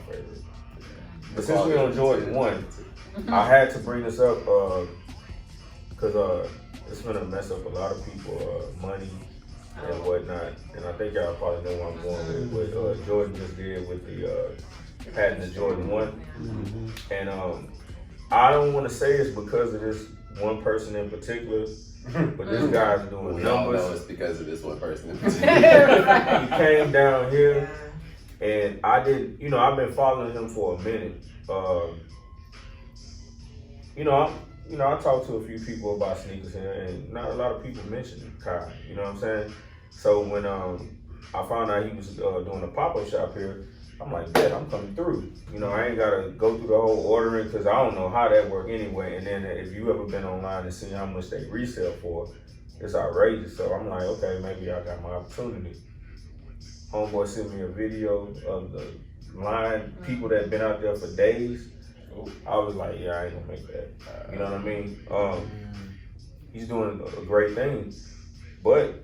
favorite. But since we're on Jordan 1, I had to bring this up because it's gonna mess up a lot of people money and whatnot. And I think y'all probably know where I'm going with what Jordan just did with the patent of Jordan 1. And I don't want to say it's because of this one person in particular, but this guy's doing we numbers. all know it's because of this one person in particular. He came down here, and I did. You know, I've been following him for a minute. I talked to a few people about sneakers here, and not a lot of people mentioned Kai. You know what I'm saying? So when I found out he was doing a pop-up shop here, I'm like, yeah, I'm coming through. You know, I ain't gotta go through the whole ordering because I don't know how that work anyway. And then if you ever been online and seen how much they resell for, it's outrageous. So I'm like, okay, maybe I got my opportunity. Homeboy sent me a video of the line people that been out there for days. I was like, yeah, I ain't gonna make that. You know what I mean? He's doing a great thing, but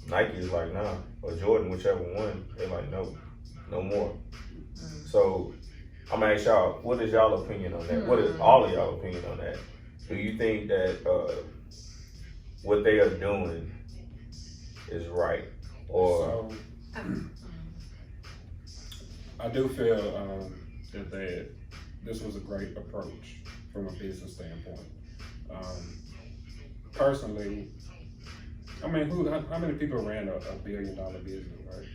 Nike is like, nah, or Jordan, whichever one, they're like, no more. So I'm gonna ask y'all, what is y'all opinion on that? What is all of y'all opinion on that? Do you think that what they are doing is right, or? So, I do feel that this was a great approach from a business standpoint. Personally, I mean, how many people ran a $1 billion business, right?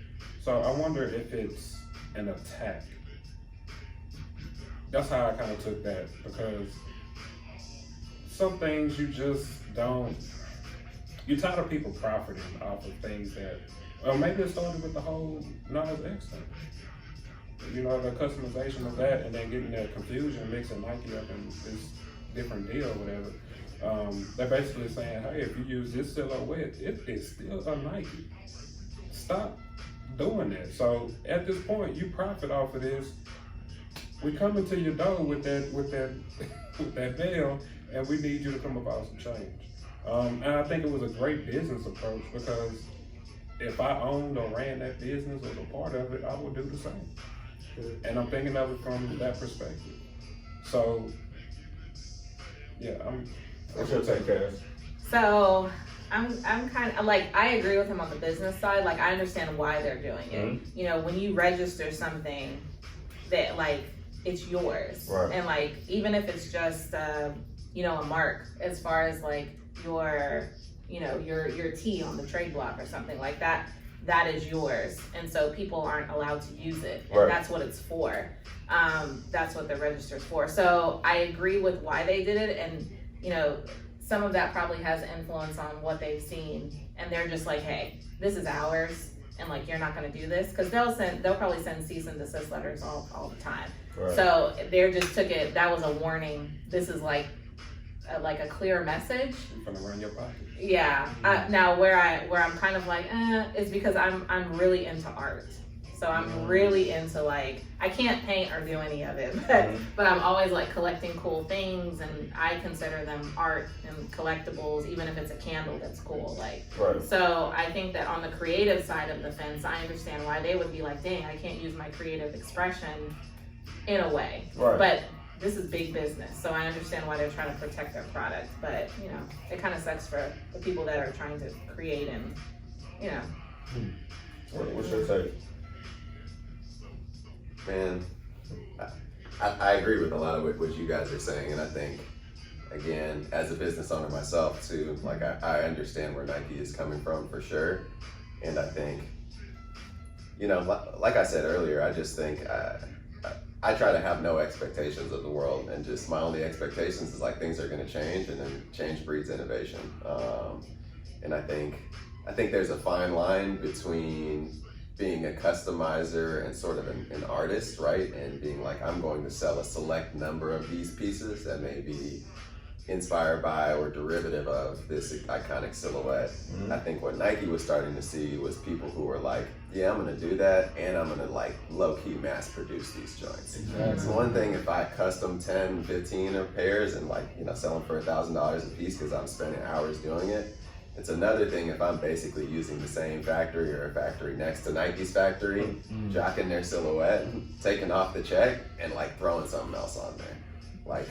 So I wonder if it's an attack. That's how I kind of took that, because some things you just don't, you're tired of people profiting off of things that, or maybe it started with the whole Nas X thing. You know, the customization of that, and then getting that confusion, mixing Nike up in this different deal or whatever. They're basically saying, hey, if you use this silhouette, it is still a Nike. Stop doing that. So at this point, you profit off of this. We come into your door with that veil, and we need you to come about some change. And I think it was a great business approach, because if I owned or ran that business or was a part of it, I would do the same. And I'm thinking of it from that perspective. So, yeah, What's your take, Cass? So I'm kind of like, I agree with him on the business side. Like, I understand why they're doing it. You know, when you register something that like it's yours, right. And like even if it's just a mark, as far as like your T on the Tradeblock or something like that. That is yours, and so people aren't allowed to use it, and right. That's what it's for. That's what the register's for. So I agree with why they did it, and some of that probably has influence on what they've seen, and they're just like, hey, this is ours, and like you're not going to do this, because they'll probably send cease and desist letters all the time. Right. So they just took it. That was a warning. This is like a clear message. You're gonna run your pocket. Yeah. Now where I'm kind of like, is because I'm really into art. So I'm really into, like, I can't paint or do any of it, but I'm always like collecting cool things, and I consider them art and collectibles, even if it's a candle that's cool. Like, right. So I think that on the creative side of the fence, I understand why they would be like, dang, I can't use my creative expression in a way. Right. But this is big business, so I understand why they're trying to protect their product. But it kind of sucks for the people that are trying to create and What's your take? Man, I agree with a lot of what you guys are saying, and I think, again, as a business owner myself too, like I understand where Nike is coming from for sure, and I think, like I said earlier, I just think I try to have no expectations of the world, and just my only expectations is like things are going to change, and then change breeds innovation. And I think there's a fine line between being a customizer and sort of an artist, right? And being like, I'm going to sell a select number of these pieces that may be inspired by or derivative of this iconic silhouette. I think what Nike was starting to see was people who were like, yeah, I'm gonna do that, and I'm gonna like low-key mass produce these joints. Exactly. It's one thing if I custom 10, 15 of pairs and like, sell them for $1,000 a piece because I'm spending hours doing it. It's another thing if I'm basically using the same factory or a factory next to Nike's factory, jocking their silhouette, taking off the check, and like throwing something else on there. Like,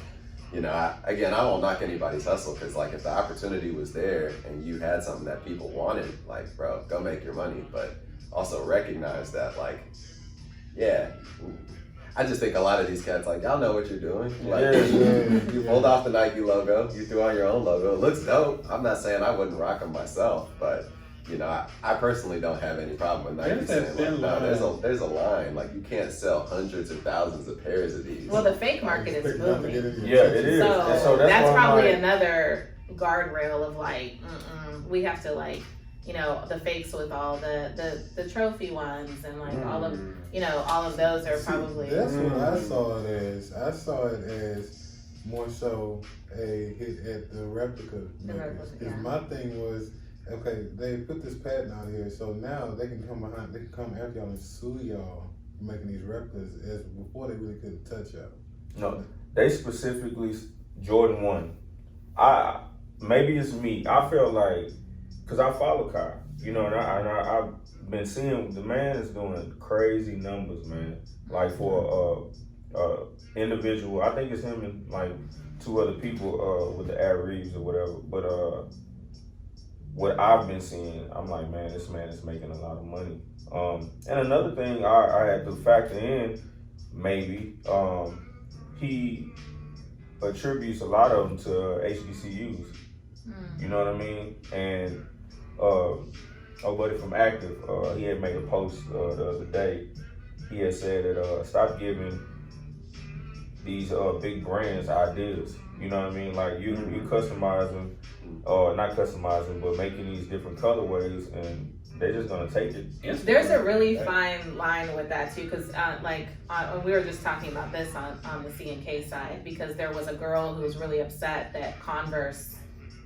you know, I won't knock anybody's hustle, because like if the opportunity was there and you had something that people wanted, like, bro, go make your money. But also recognize that, like, yeah, I just think a lot of these cats, like, y'all know what you're doing. Like, you pulled off the Nike logo, you threw on your own logo. It looks dope. I'm not saying I wouldn't rock them myself, but you know, I personally don't have any problem with Nike saying, like, no, there's a line. Like, you can't sell hundreds of thousands of pairs of these. Well, the fake market is booming. Yeah, it is. So that's probably another guardrail of like, we have to like, you know, the fakes with all the trophy ones and like all of, you know, all of those are probably. That's what I saw it as. I saw it as more so a hit at the replica makers. Because my thing was, okay, they put this patent out here, so now they can come after y'all and sue y'all for making these replicas, as before they really couldn't touch y'all. No, they specifically Jordan 1. Maybe it's me. I feel like, cause I follow Kai, you know, and I've been seeing the man is doing crazy numbers, man. Like for individual, I think it's him and like 2 other people with the Ad Reeves or whatever. But what I've been seeing, I'm like, man, this man is making a lot of money. And another thing I had to factor in, maybe, he attributes a lot of them to HBCUs. You know what I mean? And our buddy from Active, he had made a post the other day. He had said that stop giving these big brands ideas. You know what I mean? Like you customize them, not customizing, but making these different colorways, and they're just gonna take it. There's a really fine line with that too, because we were just talking about this on the C&K side, because there was a girl who was really upset that Converse.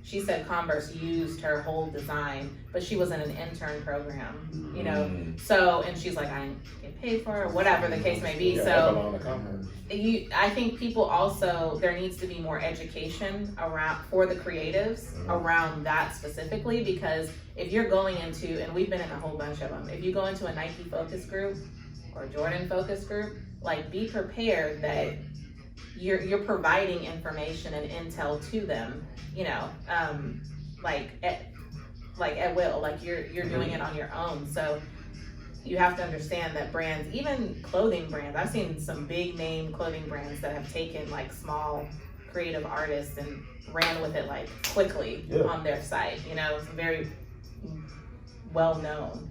She said Converse used her whole design, but she was in an intern program, you know. So, and she's like, I didn't get paid for it, or whatever the case may be. So, I think people also, there needs to be more education for the creatives around that specifically, because if you're going into, and we've been in a whole bunch of them, if you go into a Nike focus group or Jordan focus group, like be prepared that you're providing information and intel to them, you know, like at will, like you're doing it on your own. So you have to understand that brands, even clothing brands, I've seen some big name clothing brands that have taken like small creative artists and ran with it like quickly on their site. You know, it's very well known.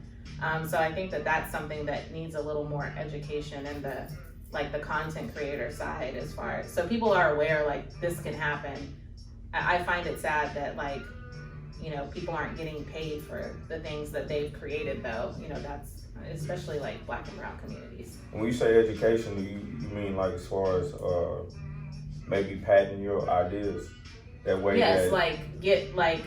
So I think that that's something that needs a little more education in the content creator side, as far as, so people are aware like this can happen. I find it sad that, like, you know, people aren't getting paid for the things that they've created, though. You know, that's especially like Black and brown communities. When you say education, you mean like as far as maybe patenting your ideas that way? Yes, like get like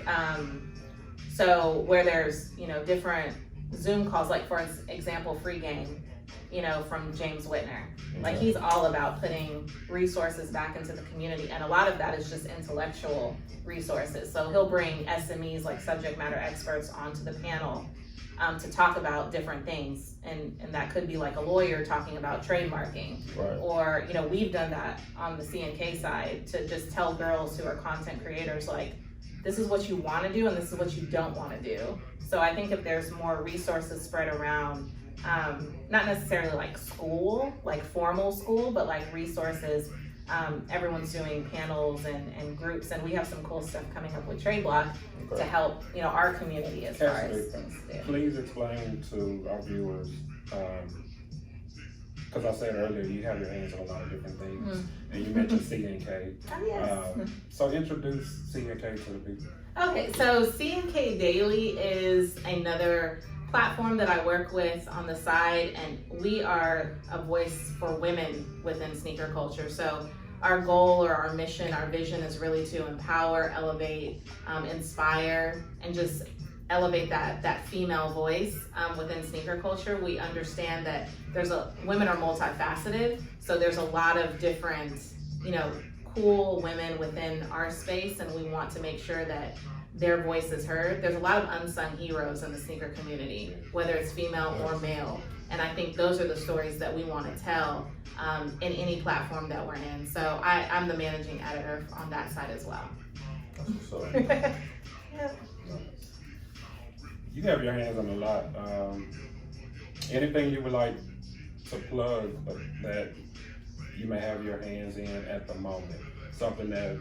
so where there's, you know, different Zoom calls, like for example, Free Game, you know, from James Whitner. Like he's all about putting resources back into the community, and a lot of that is just intellectual resources. So he'll bring SMEs, like subject matter experts, onto the panel to talk about different things, and that could be like a lawyer talking about trademarking, or, you know, we've done that on the C&K side to just tell girls who are content creators, like, this is what you want to do and this is what you don't want to do. So I think if there's more resources spread around, not necessarily like school, like formal school, but like resources. Everyone's doing panels and groups, and we have some cool stuff coming up with Tradeblock to help, you know, our community as far as things to do. Please explain to our viewers, because I said earlier you have your hands on a lot of different things, and you mentioned C&K. Oh, yes. So introduce C&K to the people. Okay, so C&K Daily is another platform that I work with on the side, and we are a voice for women within sneaker culture. So our goal, or our mission, our vision is really to empower, elevate, inspire, and just elevate that female voice within sneaker culture. We understand that women are multifaceted, so there's a lot of different, you know, cool women within our space, and we want to make sure that their voice is heard. There's a lot of unsung heroes in the sneaker community, whether it's female or male. And I think those are the stories that we want to tell in any platform that we're in. So I'm the managing editor on that side as well. So, Yeah. You have your hands on a lot. Anything you would like to plug that you may have your hands in at the moment? Something that,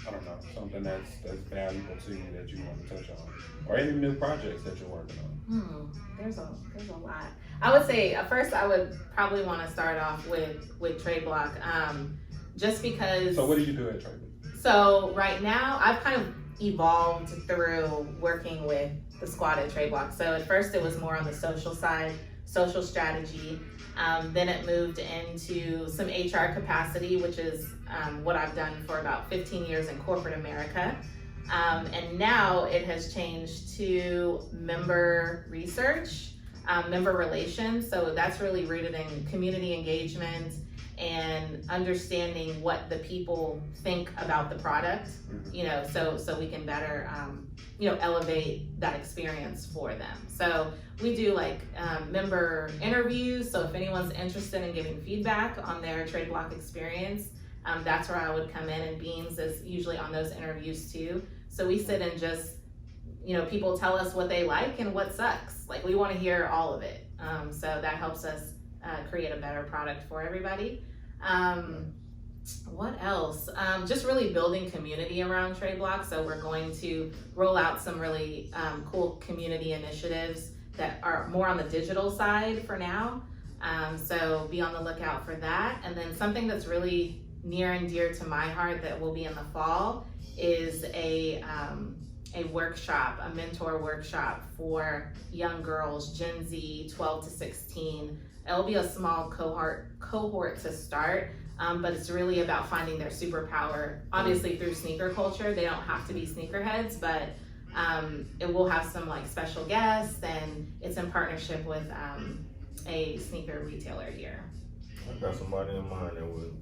I don't know, something that's valuable to you that you want to touch on? Or any new projects that you're working on? There's a lot. I would say first I would probably want to start off with Tradeblock, just because. So what do you do at Tradeblock? So right now I've kind of evolved through working with the squad at Tradeblock. So at first it was more on the social side, social strategy. Then it moved into some HR capacity, which is what I've done for about 15 years in corporate America. And now it has changed to member research, member relations. So that's really rooted in community engagement and understanding what the people think about the product, so we can better, elevate that experience for them. So we do like member interviews. So if anyone's interested in giving feedback on their Tradeblock experience, that's where I would come in, and Beans is usually on those interviews too. So we sit and just, people tell us what they like and what sucks. Like we want to hear all of it. So that helps us create a better product for everybody. What else? Just really building community around Tradeblock. So we're going to roll out some really cool community initiatives that are more on the digital side for now. So be on the lookout for that. And then something that's really near and dear to my heart that will be in the fall is a workshop, a mentor workshop for young girls, Gen Z, 12 to 16. It'll be a small cohort to start, but it's really about finding their superpower, obviously through sneaker culture. They don't have to be sneakerheads, but it will have some like special guests, and it's in partnership with a sneaker retailer here. I got somebody in mind that would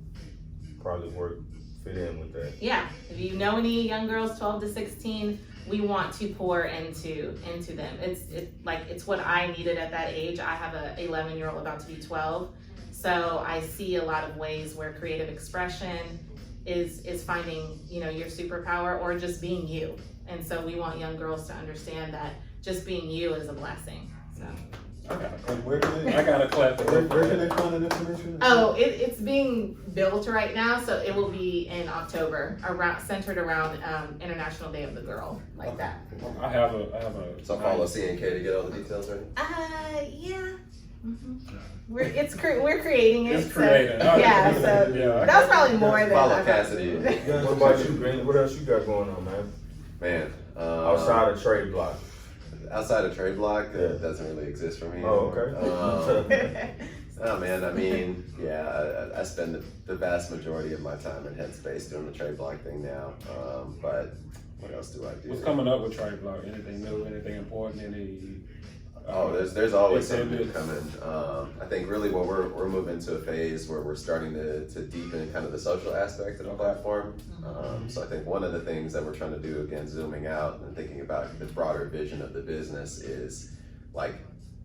probably fit in with that. Yeah, if you know any young girls 12 to 16, we want to pour into them. It's what I needed at that age. I have a 11-year-old about to be 12. So I see a lot of ways where creative expression is finding, your superpower or just being you. And so we want young girls to understand that just being you is a blessing. So. And where can they? I got to clap. Where can they find that information? Oh, it's being built right now, so it will be in October, centered around International Day of the Girl, like that. I have a. So follow CNK to get all the details ready? Yeah. Mm-hmm. We're creating it. It's created. So, yeah, so Yeah. that was probably more than Follow I Cassidy. What about you, Green? What else you got going on, man? Man. Outside of Tradeblock. Outside of Tradeblock, Yeah. that doesn't really exist for me. Oh, anymore. okay. Oh man, I mean, yeah, I spend the vast majority of my time in Headspace doing the Tradeblock thing now. But what else do I do? What's coming up with Tradeblock? Anything new? Anything important? There's always It's something new coming. I think really what we're moving to a phase where we're starting to deepen kind of the social aspect of the platform. So I think one of the things that we're trying to do, again, zooming out and thinking about the broader vision of the business, is like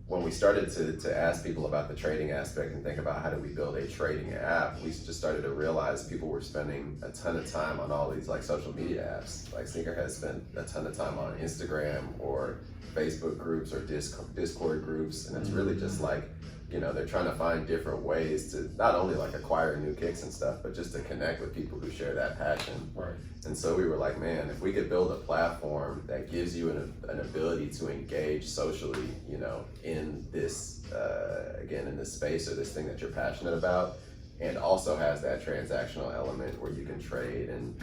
when we started to ask people about the trading aspect and think about how do we build a trading app, we just started to realize people were spending a ton of time on all these like social media apps. Like Sneakerhead spent a ton of time on Instagram or Facebook groups or Discord groups, and it's really just like, they're trying to find different ways to not only like acquire new kicks and stuff, but just to connect with people who share that passion. Right. And so we were like, man, if we could build a platform that gives you an ability to engage socially, in this, again, in this space or this thing that you're passionate about, and also has that transactional element where you can trade and,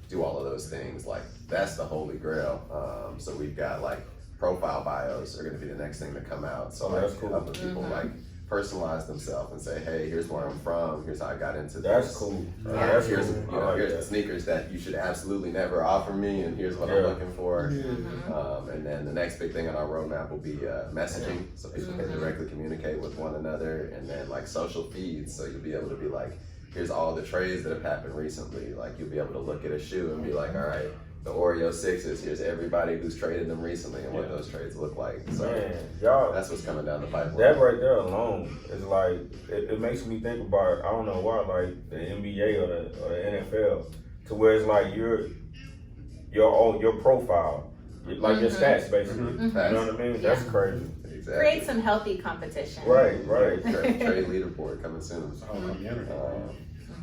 do all of those things, like that's the holy grail. So we've got like profile bios are going to be the next thing to come out. So that's cool. helping people like personalize themselves and say, hey, here's where I'm from, here's how I got into That's this. cool. Here's cool. here's the sneakers that you should absolutely never offer me, and here's what I'm looking for. And then the next big thing on our roadmap will be messaging, so people can directly communicate with one another, and then like social feeds, so you'll be able to be like, here's all the trades that have happened recently. Like you'll be able to look at a shoe and be like, all right, the Oreo 6s, here's everybody who's traded them recently and what those trades look like. So Man, y'all, that's what's coming down the pipeline. that right there alone is like, it makes me think about, I don't know why, like the NBA or the NFL, to where it's like your profile, like your stats basically. You know what I mean? That's crazy. Exactly. Create some healthy competition. Right. Trade leaderboard coming soon. It's a whole community.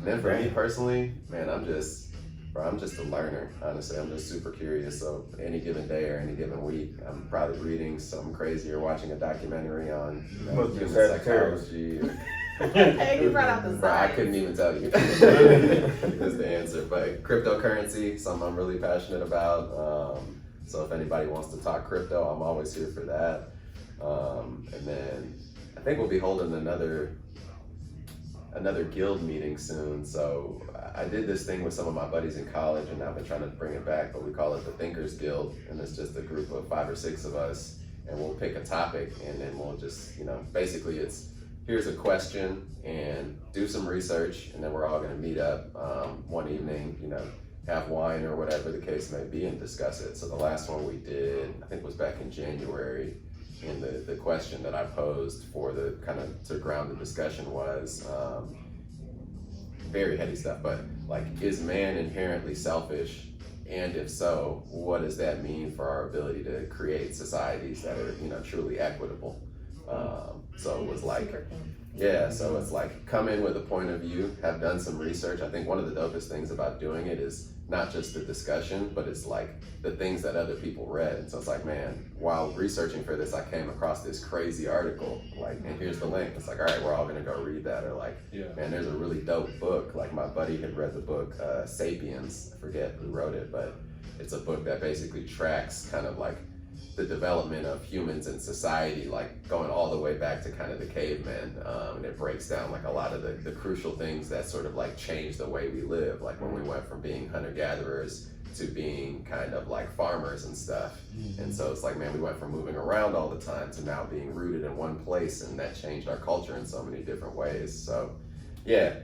Then for me personally, man, I'm just a learner, honestly. I'm just super curious. So any given day or any given week, I'm probably reading something crazy or watching a documentary on human psychology. Hey, you brought out the Bro, I science. couldn't even tell you. Is the answer. But cryptocurrency, something I'm really passionate about. So if anybody wants to talk crypto, I'm always here for that. And then I think we'll be holding another guild meeting soon. So I did this thing with some of my buddies in college, and I've been trying to bring it back, but we call it the Thinkers Guild, and it's just a group of 5 or 6 of us, and we'll pick a topic, and then we'll just, basically it's, here's a question, and do some research, and then we're all gonna meet up one evening, have wine or whatever the case may be and discuss it. So the last one we did, I think was back in January, and the question that I posed for the kind of to ground the discussion was very heady stuff, but like, is man inherently selfish? And if so, what does that mean for our ability to create societies that are, truly equitable? So it was like, so it's like, come in with a point of view, have done some research. I think one of the dopest things about doing it is not just the discussion, but it's like the things that other people read. And so it's like, man, while researching for this, I came across this crazy article, like, and here's the link. It's like, all right, we're all gonna go read that. Or like, man, there's a really dope book. Like my buddy had read the book, Sapiens, I forget who wrote it, but it's a book that basically tracks kind of like the development of humans in society, like going all the way back to kind of the cavemen, and it breaks down like a lot of the crucial things that sort of like change the way we live, like when we went from being hunter-gatherers to being kind of like farmers and stuff. And so it's like, man, we went from moving around all the time to now being rooted in one place, and that changed our culture in so many different ways. So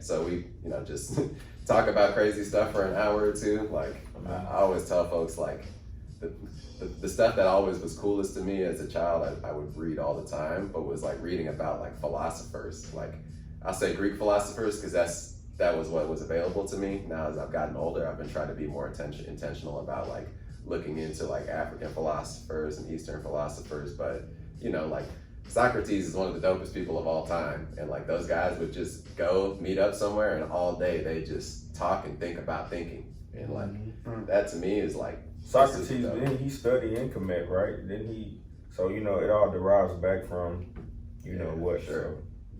so we just talk about crazy stuff for an hour or two. Like I always tell folks, like the stuff that always was coolest to me as a child, I would read all the time, but was like reading about like philosophers. Like I'll say Greek philosophers because that was what was available to me. Now as I've gotten older, I've been trying to be more intentional about like looking into like African philosophers and Eastern philosophers. But like Socrates is one of the dopest people of all time, and like those guys would just go meet up somewhere and all day they just talk and think about thinking, and like that to me is like Socrates, didn't he study in Kemet, right? Didn't he? So it all derives back from what? Sure.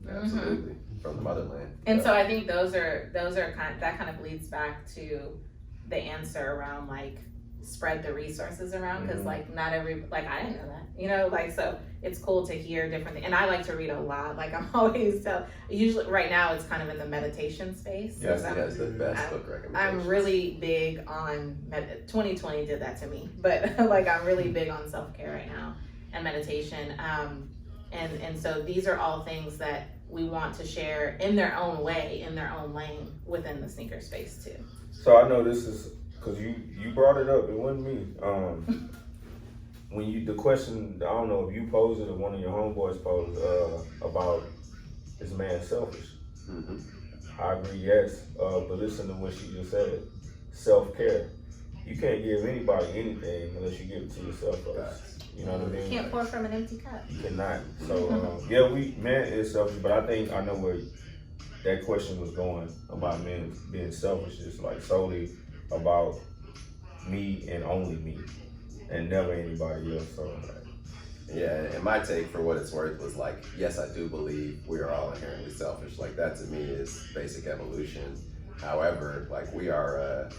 Absolutely. From the motherland. And so I think those are kind of leads back to the answer around like spread the resources around, because like not every, like I didn't know that, so it's cool to hear different things. And I like to read a lot. Like I'm always usually right now it's kind of in the meditation space. Yes, the best book recommendations. I'm really big on 2020 did that to me, but like I'm really big on self-care right now and meditation. And so these are all things that we want to share in their own way, in their own lane within the sneaker space too. So I know this is because you brought it up. It wasn't me. When the question, I don't know if you posed it or one of your homeboys posed about is man selfish? I agree, yes. But listen to what she just said. Self-care. You can't give anybody anything unless you give it to yourself first. You know what I mean? You can't pour from an empty cup. You cannot. So man is selfish, but I think I know where that question was going about men being selfish. It's like solely about me and only me, and never anybody else. So and my take for what it's worth was like, yes, I do believe we are all inherently selfish. Like that to me is basic evolution. However, like we are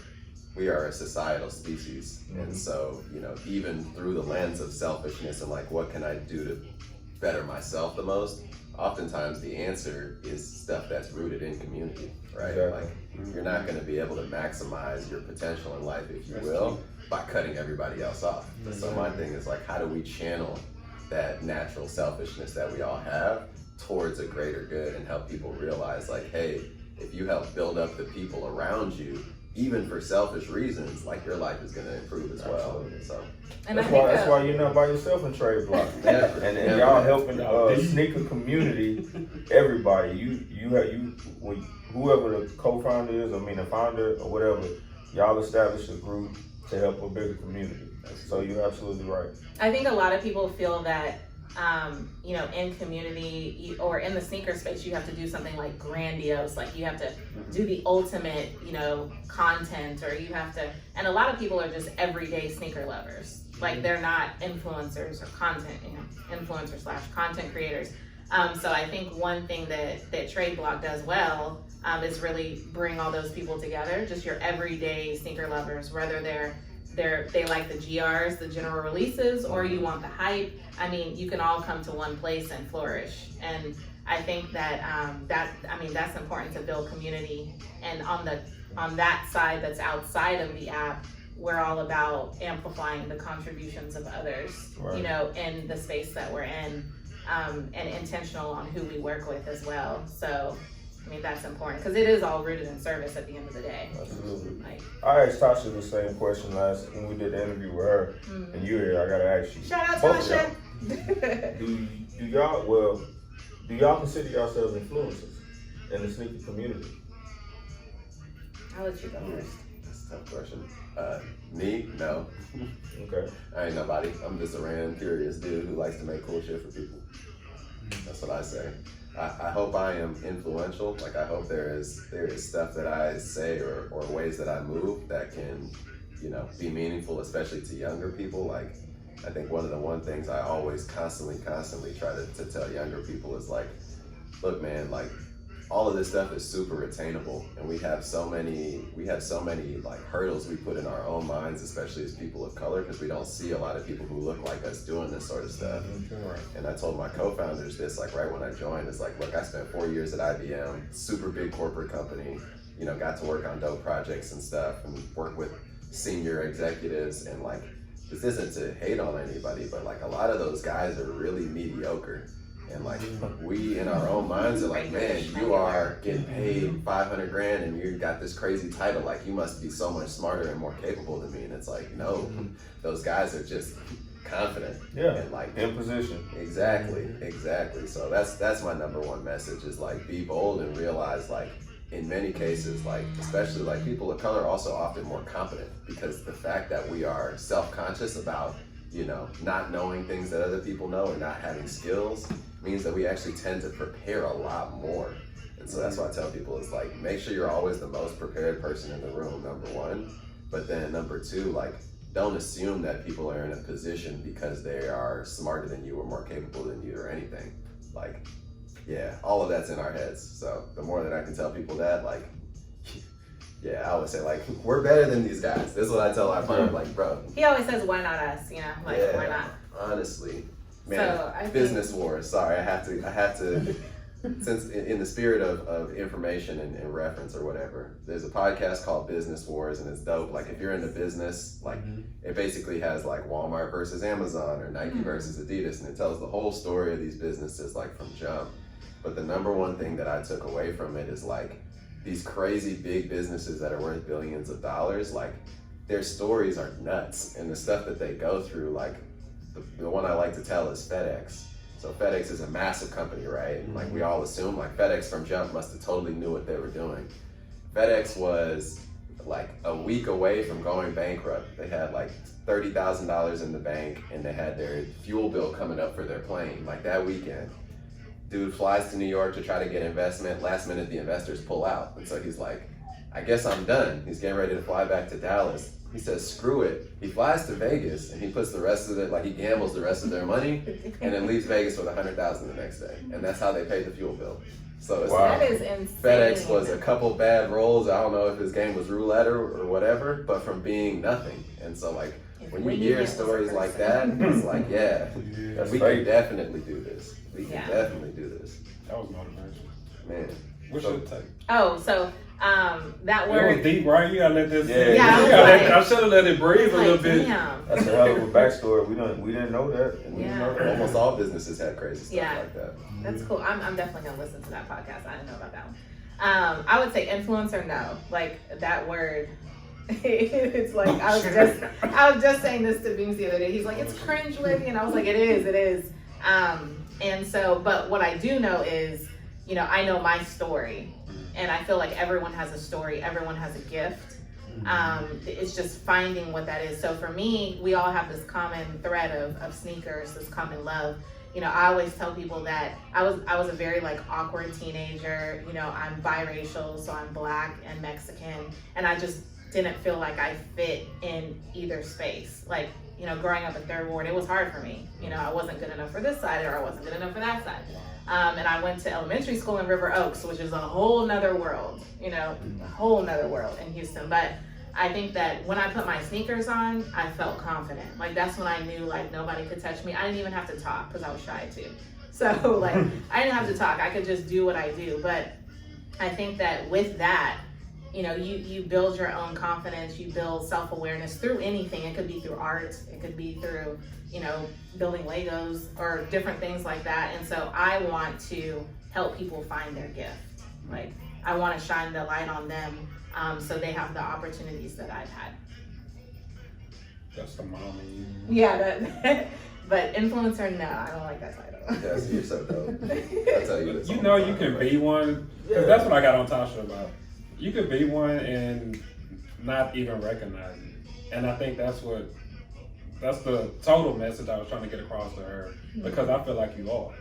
a societal species, and so even through the lens of selfishness and like what can I do to better myself the most, oftentimes the answer is stuff that's rooted in community, right? Exactly. Like you're not going to be able to maximize your potential in life, if you will, by cutting everybody else off. So my thing is like, how do we channel that natural selfishness that we all have towards a greater good and help people realize like, hey, if you help build up the people around you, even for selfish reasons, like your life is gonna improve as well. So And that's why you're not by yourself in Tradeblock. and y'all helping sneaker community, everybody. Whoever the co-founder is, the founder or whatever, y'all establish a group to help a bigger community. So you're absolutely right. I think a lot of people feel that, in community or in the sneaker space, you have to do something like grandiose, like you have to do the ultimate, content, or you have to, and a lot of people are just everyday sneaker lovers. Like they're not influencers or content, influencers/content creators. So I think one thing that Tradeblock does well is really bring all those people together, just your everyday sneaker lovers, whether they like the GRs, the general releases, or you want the hype. You can all come to one place and flourish. And I think that that's important to build community. And on that side that's outside of the app, we're all about amplifying the contributions of others, right. In the space that we're in, and intentional on who we work with as well. So that's important because it is all rooted in service at the end of the day. Absolutely. I asked Tasha the same question when we did the interview with her, and you here. I gotta ask you. Shout out Tasha. Do y'all consider yourselves influencers in the sneaker community? I'll let you go first. That's a tough question. Me? No. Okay. I ain't nobody. I'm just a random curious dude who likes to make cool shit for people. That's what I say. I hope I am influential. Like I hope there is stuff that I say or ways that I move that can, be meaningful, especially to younger people. Like I think one of the things I always constantly try to tell younger people is like, look man, like all of this stuff is super attainable, and we have so many like hurdles we put in our own minds, especially as people of color, because we don't see a lot of people who look like us doing this sort of stuff. And I told my co-founders this like right when I joined. It's like, look, I spent 4 years at IBM, super big corporate company, got to work on dope projects and stuff, and work with senior executives, and like this isn't to hate on anybody, but like a lot of those guys are really mediocre. And like we in our own minds are like, man, you are getting paid $500,000 and you got this crazy title. Like you must be so much smarter and more capable than me. And it's like, no, those guys are just confident. Yeah. And like in position. Exactly. So that's my number one message is like be bold and realize like in many cases, like especially like people of color are also often more competent because the fact that we are self-conscious about not knowing things that other people know or not having skills means that we actually tend to prepare a lot more. And so that's why I tell people is like, make sure you're always the most prepared person in the room, number one. But then number two, like, don't assume that people are in a position because they are smarter than you or more capable than you or anything. Like, yeah, all of that's in our heads. So the more that I can tell people that, like, yeah, I would say like, we're better than these guys. This is what I tell our friends, like, bro. He always says, why not us? Why not? Honestly, man, So business wars. Sorry, I have to, since in the spirit of information and reference or whatever, there's a podcast called Business Wars and it's dope. Like if you're into business, like it basically has like Walmart versus Amazon or Nike versus Adidas, and it tells the whole story of these businesses like from jump. But the number one thing that I took away from it is like, these crazy big businesses that are worth billions of dollars, like their stories are nuts, and the stuff that they go through, like the one I like to tell is FedEx. So FedEx is a massive company, right? Like we all assume like FedEx from jump must have totally knew what they were doing. FedEx was like a week away from going bankrupt. They had like $30,000 in the bank and they had their fuel bill coming up for their plane like that weekend. Dude flies to New York to try to get investment. Last minute, the investors pull out. And so he's like, I guess I'm done. He's getting ready to fly back to Dallas. He says, screw it. He flies to Vegas and he puts the rest of it, like he gambles the rest of their money and then leaves Vegas with $100,000 the next day. And that's how they paid the fuel bill. So it's That is insane. FedEx was a couple bad rolls. I don't know if his game was roulette or whatever, but from being nothing. And so like, when you hear stories like that, it's like, yeah, we can definitely do this. We can definitely do this. That was motivation. Man. What's your take? Oh, so that word. It was deep, right? You gotta let this. I should have let it breathe a little bit. Damn. That's a hell of a backstory. We didn't know that. And we didn't know that. Almost all businesses have crazy stuff like that. That's cool. I'm definitely gonna listen to that podcast. I didn't know about that one. I would say influencer, no. Like that word, it's like I was just saying this to Beams the other day. He's like, it's cringeworthy, and I was like, it is. And so, but what I do know is, you know, I know my story, and I feel like everyone has a story, everyone has a gift. It's just finding what that is. So for me, we all have this common thread of sneakers, this common love. You know, I always tell people that I was a very like awkward teenager. You know, I'm biracial, so I'm Black and Mexican, and I just didn't feel like I fit in either space. Like, you know, growing up in Third Ward, it was hard for me. You know, I wasn't good enough for this side, or I wasn't good enough for that side. And I went to elementary school in River Oaks, which is a whole nother world. You know, a whole nother world in Houston. But I think that when I put my sneakers on, I felt confident. Like, that's when I knew, like, nobody could touch me. I didn't even have to talk because I was shy too. So, like, I didn't have to talk. I could just do what I do. But I think that with that, you know, you build your own confidence, you build self-awareness through anything. It could be through art, it could be through, you know, building Legos or different things like that. And so I want to help people find their gift. Like, I want to shine the light on them, so they have the opportunities that I've had. That's the mommy. Yeah, that, but influencer, no, I don't like that title. Yeah, so you're so dope. I'll tell you this. You know you can be one, because that's what I got on Tasha about. You could be one and not even recognize it. And I think that's the total message I was trying to get across to her, because I feel like you are.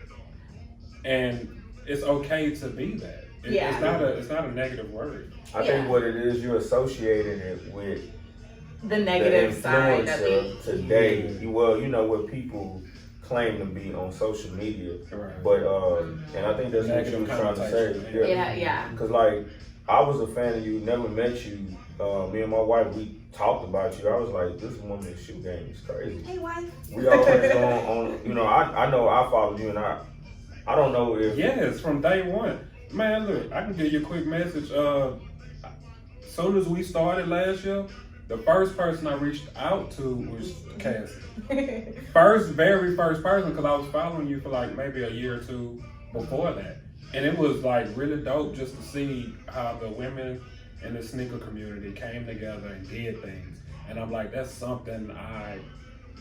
And it's okay to be that. It's not a negative word. I think what it is, you're associating it with the negative side of it today. Well, you know what people claim to be on social media, Right. But and I think that's what you were trying to say. Yeah. Because like, I was a fan of you, never met you. Me and my wife, we talked about you. I was like, this woman's shoe game is crazy. Hey, wife. We always on you know, I know I followed you, and I don't know if Yes, from day one. Man, look, I can give you a quick message. Soon as we started last year, the first person I reached out to was Cassie. Very first person, because I was following you for like maybe a year or two before that. And it was like really dope just to see how the women in the sneaker community came together and did things. And I'm like, that's something I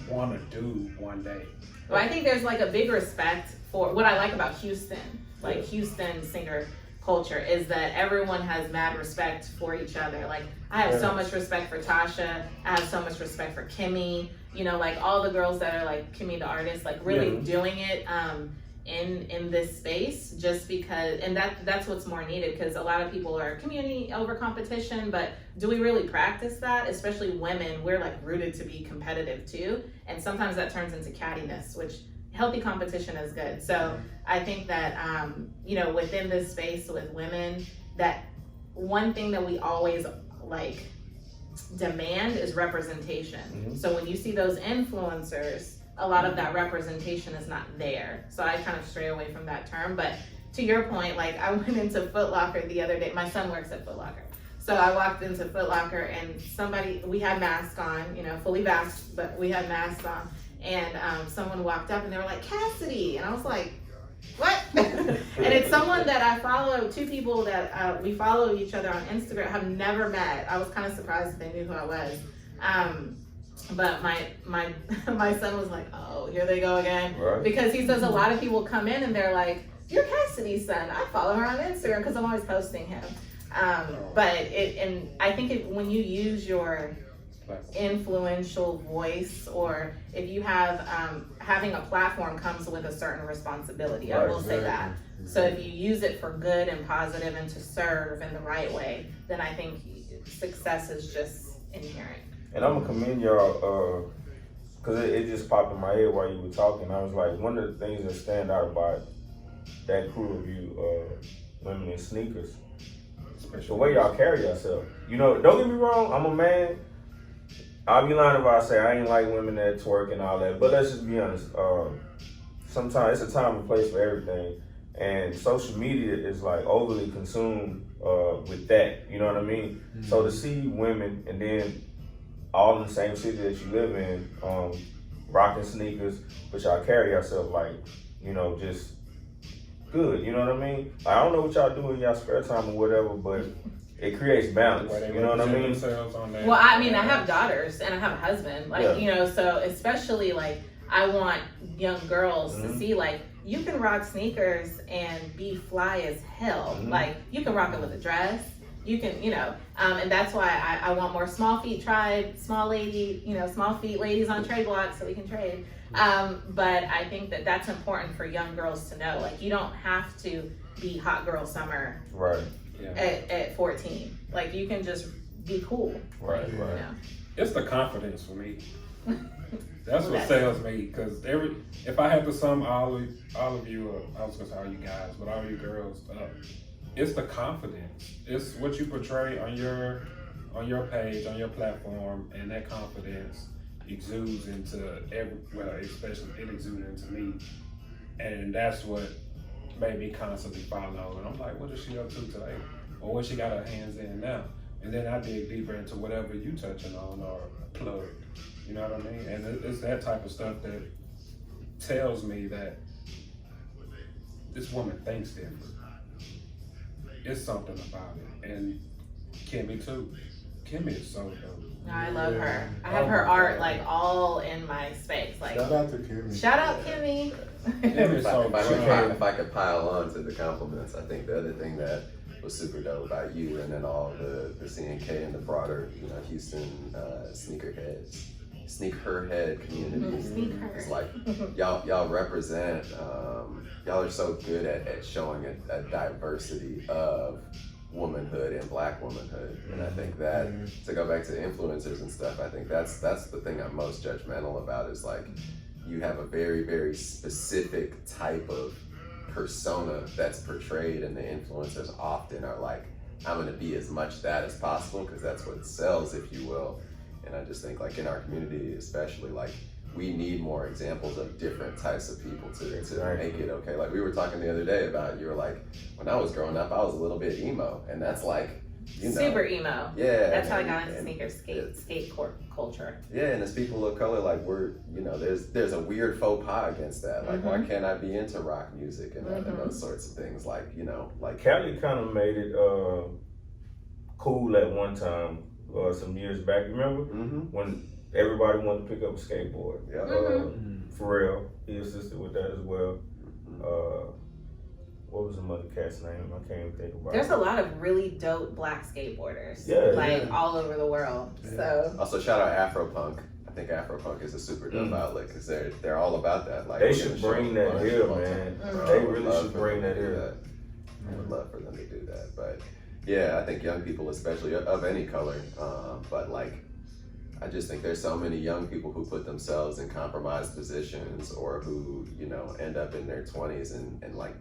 want to do one day. Well, I think there's like a big respect for what I like about Houston, like Houston sneaker culture, is that everyone has mad respect for each other. Like, I have so much respect for Tasha. I have so much respect for Kimmy. You know, like all the girls that are like Kimmy the artist, like really doing it in this space, just because, and that's what's more needed, because a lot of people are community over competition, but do we really practice that? Especially women, we're like rooted to be competitive too, and sometimes that turns into cattiness, which healthy competition is good. So I think that you know, within this space with women, that one thing that we always like demand is representation. So when you see those influencers, a lot of that representation is not there. So I kind of stray away from that term. But to your point, like, I went into Foot Locker the other day. My son works at Foot Locker. So I walked into Foot Locker, and we had masks on, you know, fully vaxxed, but we had masks on. And someone walked up and they were like, Cassidy. And I was like, what? And it's someone that I follow, two people that we follow each other on Instagram, have never met. I was kind of surprised that they knew who I was. But my son was like, oh, here they go again. Right. Because he says a lot of people come in and they're like, you're Cassidy's son. I follow her on Instagram because I'm always posting him. But I think when you use your influential voice, or if you have having a platform comes with a certain responsibility. I will say that. So if you use it for good and positive and to serve in the right way, then I think success is just inherent. And I'm gonna commend y'all, cause it just popped in my head while you were talking. I was like, one of the things that stand out about that crew of you, women in sneakers, the way y'all carry yourself. You know, don't get me wrong, I'm a man. I'll be lying if I say I ain't like women that twerk and all that, but let's just be honest. Sometimes it's a time and place for everything, and social media is like overly consumed with that. You know what I mean? Mm-hmm. So to see women and then all in the same city that you live in, rocking sneakers, but y'all carry yourself like, you know, just good. You know what I mean? I don't know what y'all do in y'all spare time or whatever, but it creates balance. Where they You know what I mean? themselves on that. Well, I mean, I have daughters and I have a husband. Like, Yeah. you know, so especially like I want young girls to see like you can rock sneakers and be fly as hell. Like you can rock it with a dress. You can, you know, and that's why I want more small feet tribe, small feet ladies on Tradeblock so we can trade. But I think that that's important for young girls to know. Like you don't have to be hot girl summer Right. at 14. Like you can just be cool. Right. You Right. know? It's the confidence for me. That's what sells me. Because if I had to sum all of you, I was gonna say all you guys, but all you girls up, it's the confidence. It's what you portray on your page, on your platform, and that confidence exudes into especially it exuded into me, and that's what made me constantly follow. And I'm like, what is she up to today, or what she got her hands in now? And then I dig deeper into whatever you touching on or plug. You know what I mean? And it's that type of stuff that tells me that this woman thinks different. It's something about it. And Kimmy too. Kimmy is so dope. No, I love her. I have her art like all in my space. Like Shout out to Kimmy. shout out Kimmy. Kimmy is so If I could pile on to the compliments, I think the other thing that was super dope about you and then all the CNK and the broader, you know, Houston sneakerhead community Sneaker. is like y'all represent, y'all are so good at showing a diversity of womanhood and black womanhood. And I think that to go back to influencers and stuff, I think that's the thing I'm most judgmental about is like you have a very, very specific type of persona that's portrayed, and the influencers often are like, I'm gonna be as much that as possible because that's what sells, if you will. And I just think like in our community especially, like we need more examples of different types of people to make it okay. Like we were talking the other day about, you were like, when I was growing up I was a little bit emo, and that's like, you know, super emo. Yeah, That's how I got into sneaker skate culture. Yeah, and as people of color, like we're, you know, there's a weird faux pas against that. Like, why can't I be into rock music and those sorts of things? Like, you know, like Cali kind of made it cool at one time, some years back. Remember when everybody wanted to pick up a skateboard? Yeah. Pharrell, he assisted with that as well. What was the mother cat's name? I can't even think about There's it. a lot of really dope black skateboarders, all over the world. Yeah. So Also, shout out Afropunk. I think Afropunk is a super dope outlet because they're all about that. Like They should bring that here, man. They really should bring that here. I would love for them to do that. But yeah, I think young people, especially of any color, but like, I just think there's so many young people who put themselves in compromised positions, or who, you know, end up in their 20s and like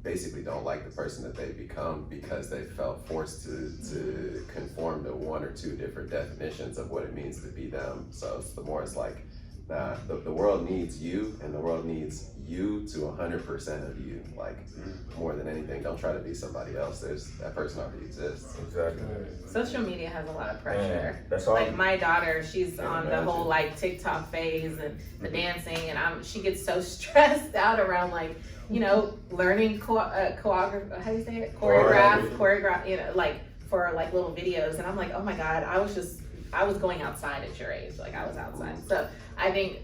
basically don't like the person that they become because they felt forced to conform to one or two different definitions of what it means to be them. So it's it's like, nah, the world needs you, and the world needs you to 100% of you. Like, more than anything, don't try to be somebody else. That person already exists. Exactly. social media has a lot of pressure. Man, that's all. Like my daughter, she's Can't on the imagine. whole like TikTok phase and the dancing, and she gets so stressed out around like, you know, learning choreograph, how do you say it? Choreograph, you know, like for like little videos. And I'm like, oh my God, I was going outside at your age. Like I was outside. So I think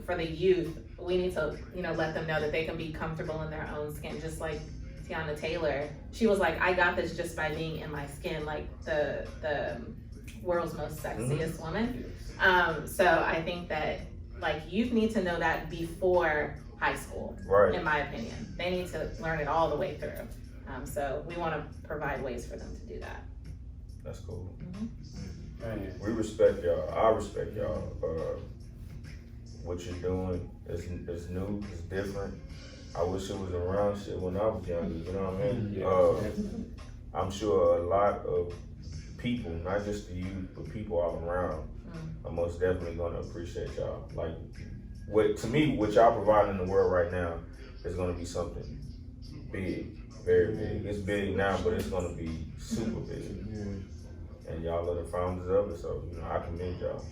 for the youth, we need to, you know, let them know that they can be comfortable in their own skin. Just like Tiana Taylor, she was like, I got this just by being in my skin, like the world's most sexiest woman. So I think that like youth need to know that before high school, Right. in my opinion. They need to learn it all the way through. So we want to provide ways for them to do that. That's cool. Man. We respect y'all. I respect y'all. What you're doing is new, it's different. I wish it was around shit when I was younger, you know what I mean? I'm sure a lot of people, not just the youth, but people all around, are most definitely gonna appreciate y'all. Like, to me, what y'all provide in the world right now is gonna be something big, very big. It's big now, but it's gonna be super big. And y'all are the founders of it, so, you know, I commend y'all.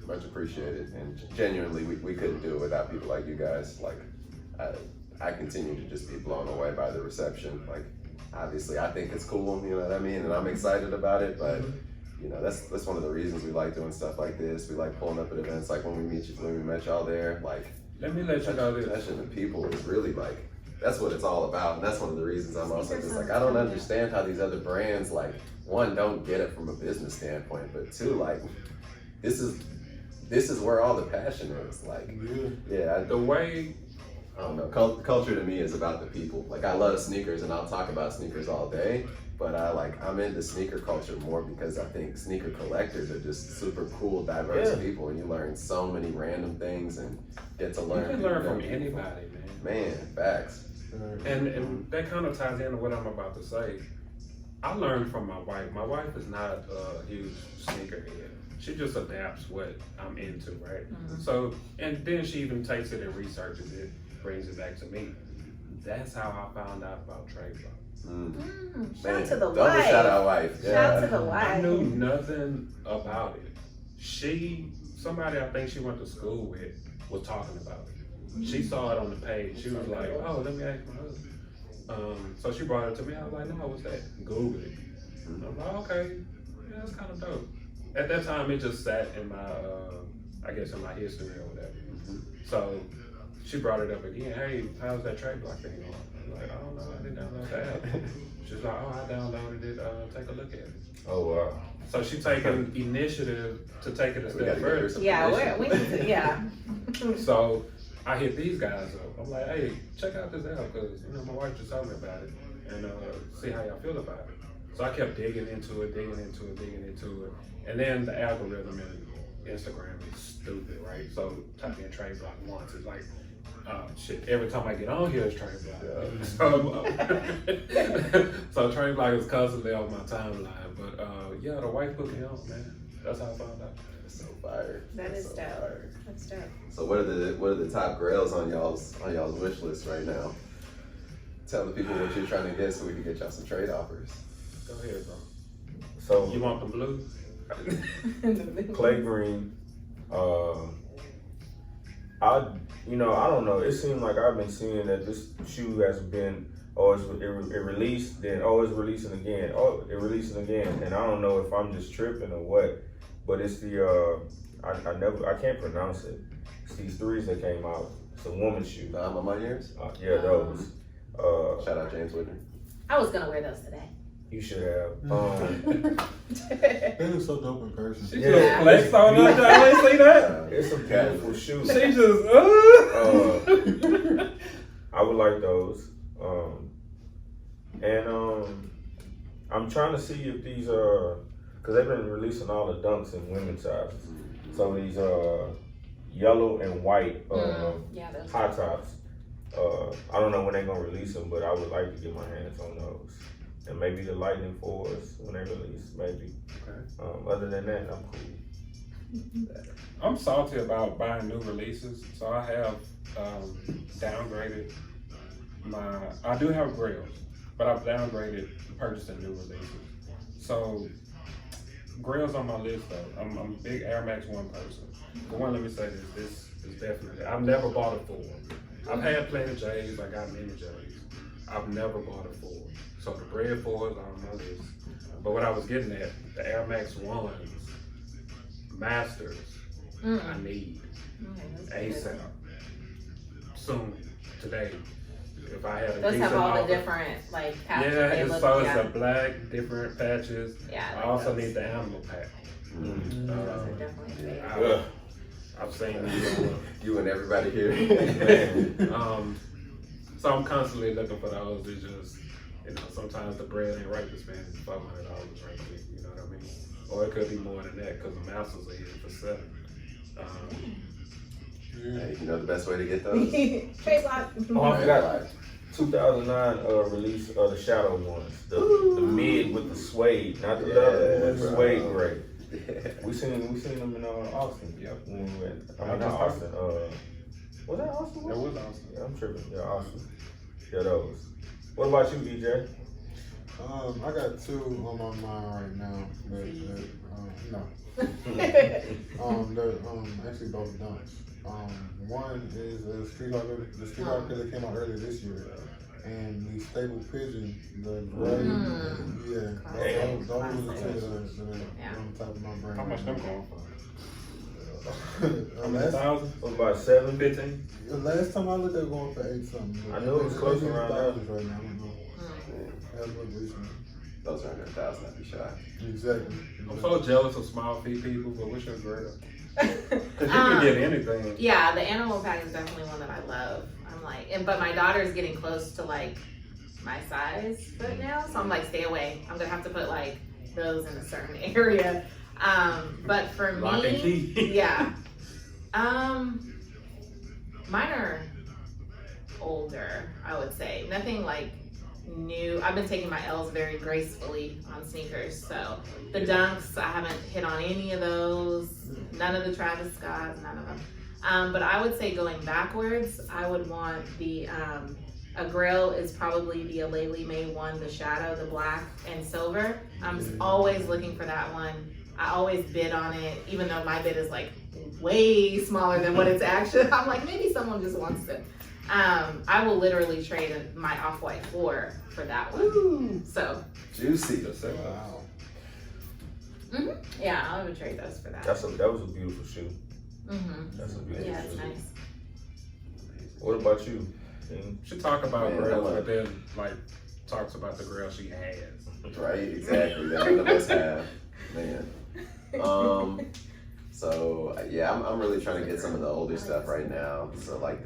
Much appreciated, and genuinely, we couldn't do it without people like you guys. Like, I continue to just be blown away by the reception. Like, obviously, I think it's cool, you know what I mean, and I'm excited about it. But you know, that's one of the reasons we like doing stuff like this. We like pulling up at events, like when we met y'all there. Like, let me let you know this. Touching the people is really like, that's what it's all about, and that's one of the reasons I'm also just like, I don't understand how these other brands, like, one, don't get it from a business standpoint, but two, like, this is where all the passion is. Like, yeah, the way, I don't know, culture to me is about the people. Like, I love sneakers, and I'll talk about sneakers all day, but I'm into sneaker culture more because I think sneaker collectors are just super cool, diverse people, and you learn so many random things and get to learn. You can learn from anybody, man. Man, facts. And that kind of ties into what I'm about to say. I learned from my wife. My wife is not a huge sneakerhead. She just adapts what I'm into, right? So, and then she even takes it and researches it, brings it back to me. That's how I found out about Tradeblock. Shout out to the Double wife. shout out wife. Shout out to the wife. I knew nothing about it. Somebody I think she went to school with was talking about it. She saw it on the page. She was like, oh, let me ask my husband. So she brought it to me. I was like, no, what's that? Google it. I'm like, okay, yeah, that's kind of dope. At that time, it just sat in my, I guess in my history or whatever. So she brought it up again. Hey, how's that Tradeblock thing going? I'm like, I don't know, I didn't download the app. She's like, oh, I downloaded it, take a look at it. Oh, wow. So she's taking initiative to take it a step further. Yeah, we need to, yeah. So I hit these guys up. I'm like, hey, check out this app, because you know my wife just told me about it, and see how y'all feel about it. So I kept digging into it, and then the algorithm in Instagram is stupid, right? So type in Tradeblock once, it's like, shit, every time I get on here, it's Tradeblock. So Tradeblock is constantly on my timeline, but yeah, the wife put me on, man. That's how I found out. That's so fire. That is so dope. Fire. That's dope. So what are the top grails on y'all's wish list right now? Tell the people what you're trying to get so we can get y'all some trade offers. Go ahead, bro. So You want them blue? clay green. I don't know. It seems like I've been seeing that this shoe has been it released, then it's releasing again. Oh, it releasing again, and I don't know if I'm just tripping or what. But it's the I can't pronounce it. It's these threes that came out. It's a woman's shoe. The I'm on my ears. Yeah, those. Shout out James Whitney. I was gonna wear those today. You should have. They look so dope in person. She Yeah. just flexed on us. I ain't see that. It's a beautiful shoe. She just, I would like those. I'm trying to see if these because they've been releasing all the dunks in women's sizes. So these yellow and white high tops. I don't know when they're gonna release them, but I would like to get my hands on those. And maybe the Lightning 4s when they release, maybe. Okay. Other than that, I'm cool. I'm salty about buying new releases, so I have downgraded I do have grails, but I've downgraded purchasing new releases. So grails on my list though. I'm a big Air Max 1 person. But one, let me say this is definitely, I've never bought a 4. I've had plenty of J's, I got many J's. I've never bought a 4. So the bread 4s are on my list. But what I was getting at, the Air Max 1s, Masters, I need ASAP. Soon, today. If I had a Those decent have all offer. the different patches. Yeah, They it's look, so it's a black, different patches. Yeah, I also need the animal pack. Those are definitely a favorite. I've seen these. You and everybody here. So I'm constantly looking for those. It's just, sometimes the bread ain't right to spend $500 right quick, you know what I mean? Or it could be more than that because the masters are here for $7. Hey, you know the best way to get those? Tradeblock. Oh, I forgot. 2009 release of the shadow ones, the mid with the suede, not the leather, with the suede gray. We seen them in Austin. Yep. When we went. Not Austin. Was that Austin? That was Austin. Yeah, I'm tripping. Yeah, Austin. Yeah, those. What about you, DJ? I got two on my mind right now. No. They're actually both dunks. One is the Street Hawker that came out earlier this year, and the Stable Pigeon, the gray. Those are the two that are on top of my brain. How much them going for? $1,000? About 7, 15. The last time I looked, they were going for 8 something. I know it was close around that. right now. I don't know. That's what this one. Those are under 1,000, I'd be shocked. Exactly. I'm so jealous of small feet people, but what's your grade? Because you can get anything. Yeah, the animal pack is definitely one that I love. I'm like, but my daughter's getting close to like my size foot now, so I'm like, stay away. I'm gonna have to put like those in a certain area. But for me, Lock and key. yeah. Mine are older, I would say. Nothing like new. I've been taking my L's very gracefully on sneakers. So the Dunks, I haven't hit on any of those. None of the Travis Scotts, none of them. But I would say going backwards, I would want the a Grail is probably the Aleli May one, the Shadow, the black and silver. I'm always looking for that one. I always bid on it, even though my bid is like way smaller than what it's actually. I'm like, maybe someone just wants it. I will literally trade my Off-White 4 for that one. Ooh, So, juicy. Wow. yeah, I would trade those for that. That was a beautiful shoe. That's a beautiful Yeah, shoe. it's nice. What about you? King? She talk about Man, Grail, I like- but then like talks about the Grail she has. Right, exactly. That none of us have. Man. So yeah, I'm really trying to get some of the older stuff right now. So like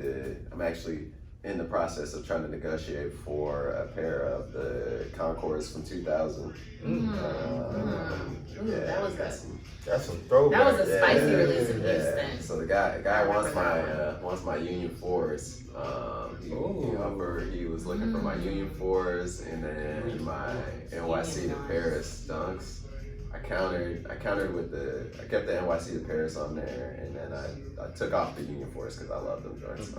I'm actually in the process of trying to negotiate for a pair of the Concords from 2000. Ooh, that was got good. some- That's some throwback. That was a spicy Yeah, release in yeah. Houston. So the guy wants remember wants my Union 4s. He was looking for my Union 4s and then my NYC to Paris Dunks. I countered with I kept the NYC to Paris on there, and then I took off the Union 4s because I love them joints.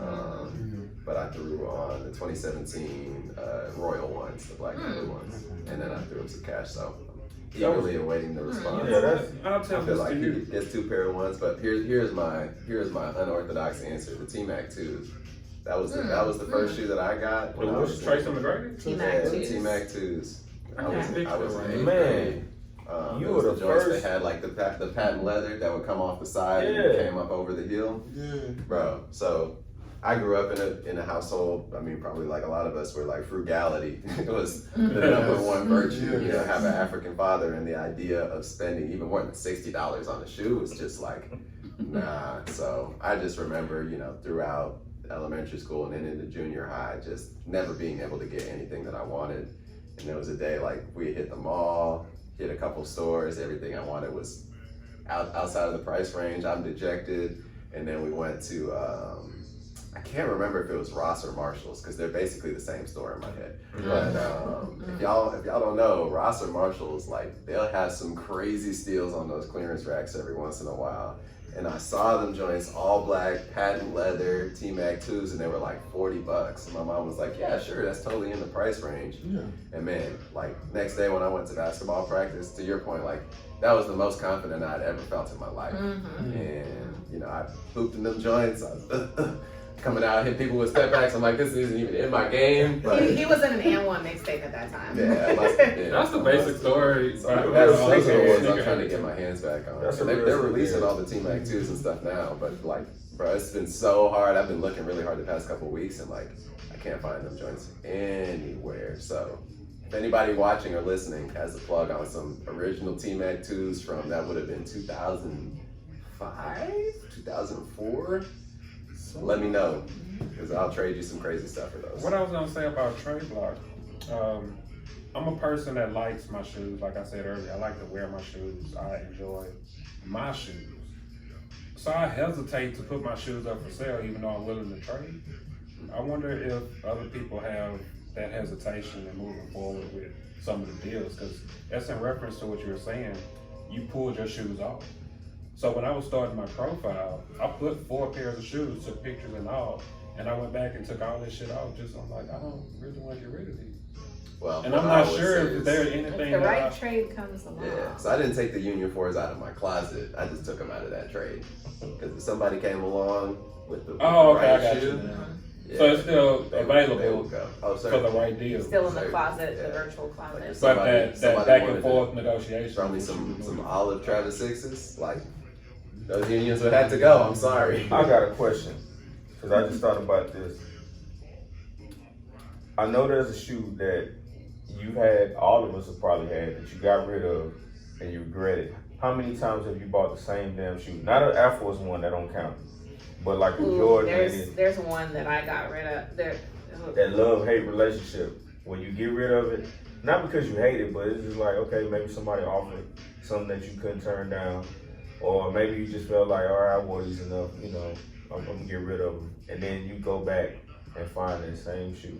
But I threw on the 2017 Royal ones, the black and blue ones, and then I threw him some cash. So I'm eagerly awaiting the response. Yeah, I'll I tell feel this like to he you. gets 2 pair of ones, but here's my unorthodox answer: the T-Mac 2s. That was the first shoe that I got. When I was Trace McGrady? T-Mac the 2s. T-Mac 2s. I can't picture I was it right in now. 8th grade. Man, you It was were the the joints first. that had like the patent leather that would come off the side and Yeah. came up over the heel, Yeah. bro. So I grew up in a household. I mean, probably like a lot of us, where like frugality it was the number one virtue. You know, have an African father, and the idea of spending even more than $60 on a shoe was just like, nah. So I just remember, throughout elementary school and then into junior high, just never being able to get anything that I wanted. And there was a day like we hit the mall, hit a couple stores, everything I wanted was outside of the price range. I'm dejected. And then we went to, I can't remember if it was Ross or Marshall's, because they're basically the same store in my head. But if y'all don't know, Ross or Marshall's, like they'll have some crazy steals on those clearance racks every once in a while. And I saw them joints, all black, patent leather, T-Mac 2s, and they were like $40. And my mom was like, yeah, sure, that's totally in the price range. Yeah. And man, like next day when I went to basketball practice, to your point, like that was the most confident I'd ever felt in my life. And I hooped in them joints, coming out, hit people with step backs. I'm like, this isn't even in my game. But He was in an and1 mixtape at that time. That's the basic story. So But that's also those are the ones I'm sneaker- trying to get my hands back on. That's And a real they're releasing sneaker. all the T-Mac 2s and stuff now, but like, bro, it's been so hard. I've been looking really hard the past couple of weeks, and like, I can't find them joints anywhere. So if anybody watching or listening has a plug on some original T-Mac 2s from, that would have been 2005, 2004, let me know, because I'll trade you some crazy stuff for those. What I was gonna say about Tradeblock, I'm a person that likes my shoes. Like I said earlier, I like to wear my shoes. I enjoy my shoes. So I hesitate to put my shoes up for sale, even though I'm willing to trade. I wonder if other people have that hesitation in moving forward with some of the deals, because that's in reference to what you were saying. You pulled your shoes off. So when I was starting my profile, I put 4 pairs of shoes, took pictures and all, and I went back and took all this shit off. I'm like, I don't really want to get rid of these. Well, And what I'm I not would sure say if is- there's If anything the that right trade comes along. Yeah, so I didn't take the Union 4s out of my closet. I just took them out of that trade. Because if somebody came along with the, Oh, okay, right I got shoe, you now. yeah, So it's still they available would go. Oh, for sorry. the right deal. Still in the Sorry. closet, Yeah. the virtual closet. Like, But Somebody- that somebody back wanted and to forth negotiation. Throw me some olive Travis 6s. Like, those Unions would have to go. I'm sorry. I got a question, because I just thought about this. I know there's a shoe that you had, all of us have probably had, that you got rid of and you regret it. How many times have you bought the same damn shoe? Not an Air Force One, that don't count. But like a Ooh, Jordan, there's one that I got rid of. that love-hate relationship. When you get rid of it, not because you hate it, but it's just like, okay, maybe somebody offered something that you couldn't turn down. Or maybe you just felt like, all right, I wore these enough, you know, I'm gonna get rid of them. And then you go back and find that same shoe.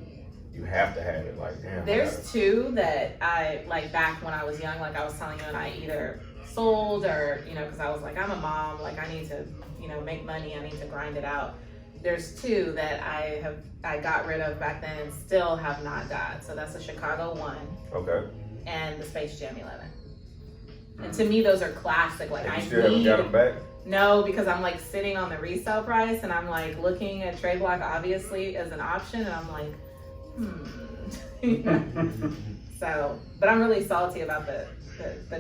You have to have it, like, damn. There's two that I, like back when I was young, like I was telling you, and I either sold or, you know, because I was like, I'm a mom, like I need to, you know, make money, I need to grind it out. There's two that I got rid of back then and still have not got. So that's the Chicago 1 Okay. and the Space Jam 11. And to me, those are classic. Like And I you still haven't need, got them back? no, because I'm like sitting on the resale price and I'm like looking at Tradeblock obviously as an option, and I'm like, So, but I'm really salty about the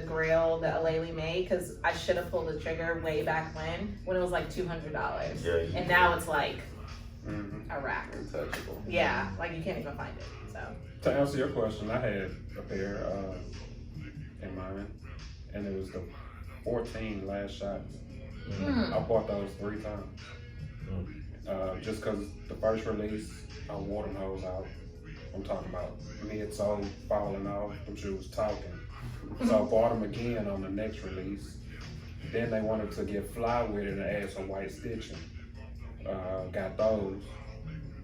grill that Aleli made, because I should have pulled the trigger way back when it was like $200. Yeah, you And now it's like Mhm. a rack. Untouchable. Yeah, like you can't even find it. So To answer your question, I had a pair in mind, and it was the 14 last shot. I bought those 3 times. Just because the first release, I wore them hoes out. I'm talking about mid-sole falling off, them shoes talking. So I bought them again on the next release. Then they wanted to get fly with it and add some white stitching. Got those,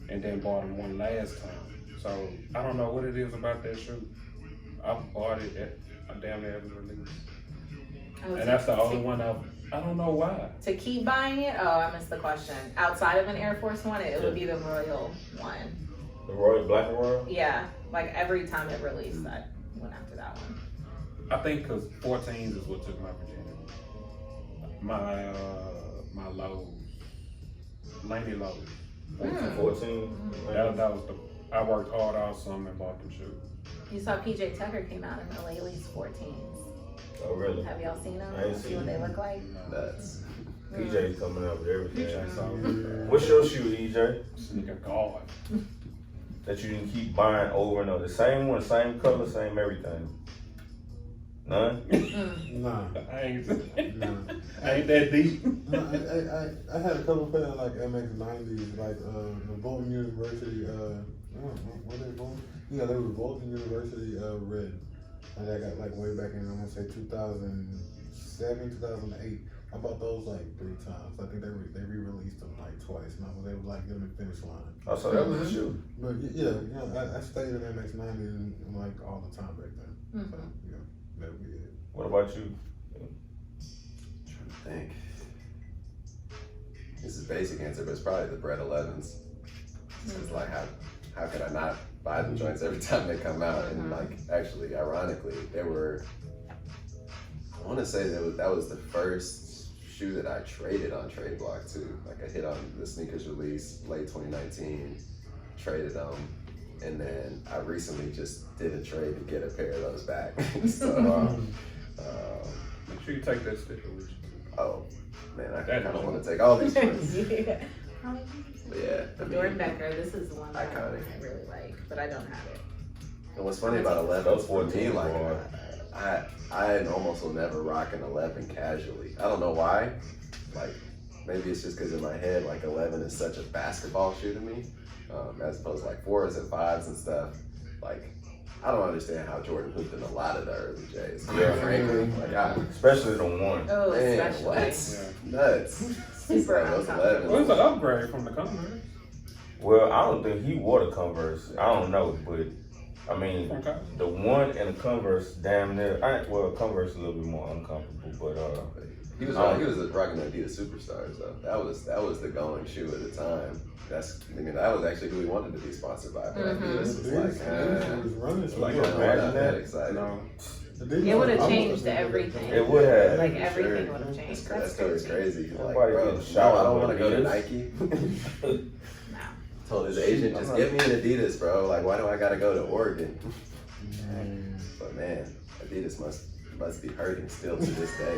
and then bought them one last time. So I don't know what it is about that shoe. I bought it at damn near every release. And that's the only one I don't know why. to keep buying it, oh, I missed the question. Outside of an Air Force One, it would be the Royal one. The Royal, Black and Royal? Yeah, like every time it released, I went after that one. I think because 14s is what took my virginity. My lows, Laney lows. 14? That was I worked hard all summer and bought them shoes. You saw PJ Tucker came out in Aleli's 14s. Oh, really? Have y'all seen them? I ain't See seen what they them. look like? Nuts. PJ's coming up with everything. PJ. What's your shoe, EJ, Sneaker God. that you can keep buying over and over? The same one, same color, same everything? None? Nah. I ain't Nah. that deep. No, I had a couple pair of like MX90s, like the Bolton University. What they Bolton? Yeah, they were Bolton University red, and I got like way back in, I'm gonna say 2007, 2008. I bought those like 3 times. I think they re-released them like twice, and I was able to like get them in finish line. Oh, so that was a shoe. But I stayed in MX90 and like all the time back then. So that would be it. What about you? I think this is a basic answer, but it's probably the Bread 11s. It's like how could I not buy them joints every time they come out? And like actually, ironically, they were. I want to say that was the first shoe that I traded on Tradeblock too. Like I hit on the sneakers release late 2019, traded them, and then I recently just did a trade to get a pair of those back. So. Make sure you take that sticker with you. Oh, man, I kind of want to take all these ones. Yeah. But yeah, I mean, Jordan Becker, this is the one that Iconic. I really like, but I don't have it. and what's funny about 11 Those for me, 14 like, are- I almost will never rock an 11 casually. I don't know why. Like, maybe it's just because in my head, like 11 is such a basketball shoe to me, as opposed to like 4s and 5s and stuff. Like, I don't understand how Jordan hooped in a lot of the early J's. Yeah. Frankly, like, Especially the one. Oh, man, especially. what? Nuts. Super Those uncomfortable. Well, it's an upgrade from the Converse. Well, I don't think he wore the Converse. I don't know, but I mean, Okay. the one and the Converse, damn near. Converse a little bit more uncomfortable, but He was rocking the Adidas Superstars though. That was the going shoe at the time. That was actually who he wanted to be sponsored by. But Adidas was like, not that exciting. No. It would have changed everything. It would have. Like everything would have changed. That story's crazy. He's like, Nobody bro, getting no, shot I don't with want to go to Adidas. Nike. Told his agent, just get me an Adidas, bro. Like, why do I gotta go to Oregon? But man, Adidas must be hurting still to this day.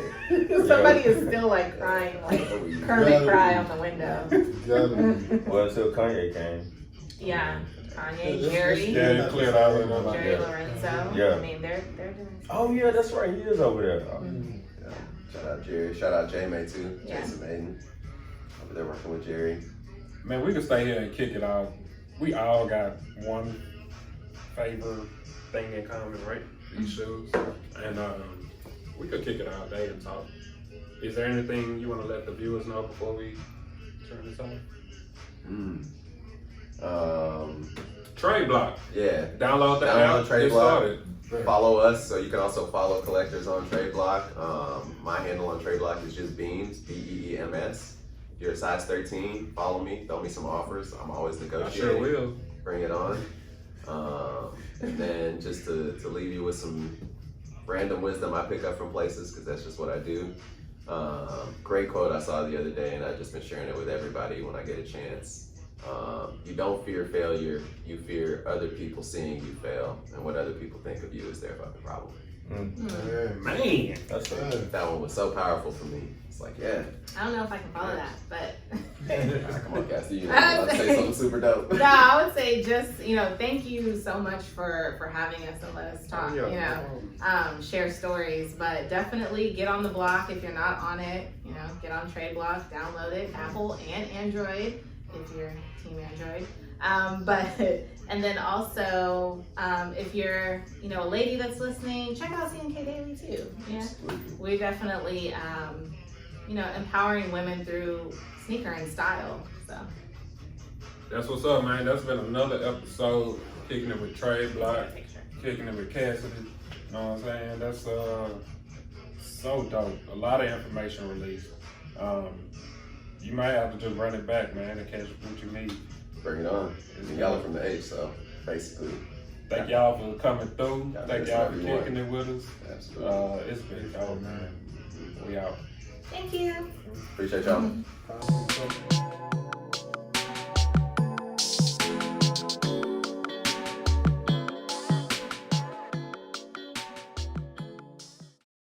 Somebody is still like crying, like Kermit cry on the window. Well, until Kanye came. Yeah, Kanye, Jerry, Yeah, it cleared out. Jerry Lorenzo. Yeah. I mean, they're doing. Oh yeah, that's right. He is over there. Yeah. Shout out Jerry. Shout out J-May too. Yeah. Jason Maiden. Over there working with Jerry. Man, we can stay here and kick it off. We all got one favorite thing in common, right? These shoes. And we could kick it all day and talk. Is there anything you want to let the viewers know before we turn this on? Tradeblock. Yeah. Download the Download app. Tradeblock. Get started. Follow us, so you can also follow collectors on Tradeblock. My handle on Tradeblock is just Beams, BEEMS. If you're a size 13, follow me, throw me some offers. I'm always I negotiating. sure will. Bring it on. And then just to leave you with some random wisdom I pick up from places, because that's just what I do. Great quote I saw the other day, and I've just been sharing it with everybody when I get a chance. You don't fear failure, you fear other people seeing you fail, and what other people think of you is their fucking problem. Man, That's it. That one was so powerful for me. It's like, yeah. I don't know if I can follow that, but. Come on, Cassie, you know, let's say something super dope. No, I would say just, thank you so much for having us and let us talk, share stories, but definitely get on the block if you're not on it, get on Tradeblock, download it, Apple and Android, if you're team Android. And then also, if you're, a lady that's listening, check out CNK Daily too. Yeah, we definitely, empowering women through sneaker and style. So that's what's up, man. That's been another episode, kicking it with Tradeblock, kicking it with Cassidy. You know what I'm saying? That's so dope. A lot of information released. You might have to just run it back, man, and catch what you need. Bring it on. Y'all are from the H, so basically. Thank y'all for coming through. Thank y'all for everyone. kicking it with us. Absolutely. It's been dope, man. We out. thank you. Appreciate y'all.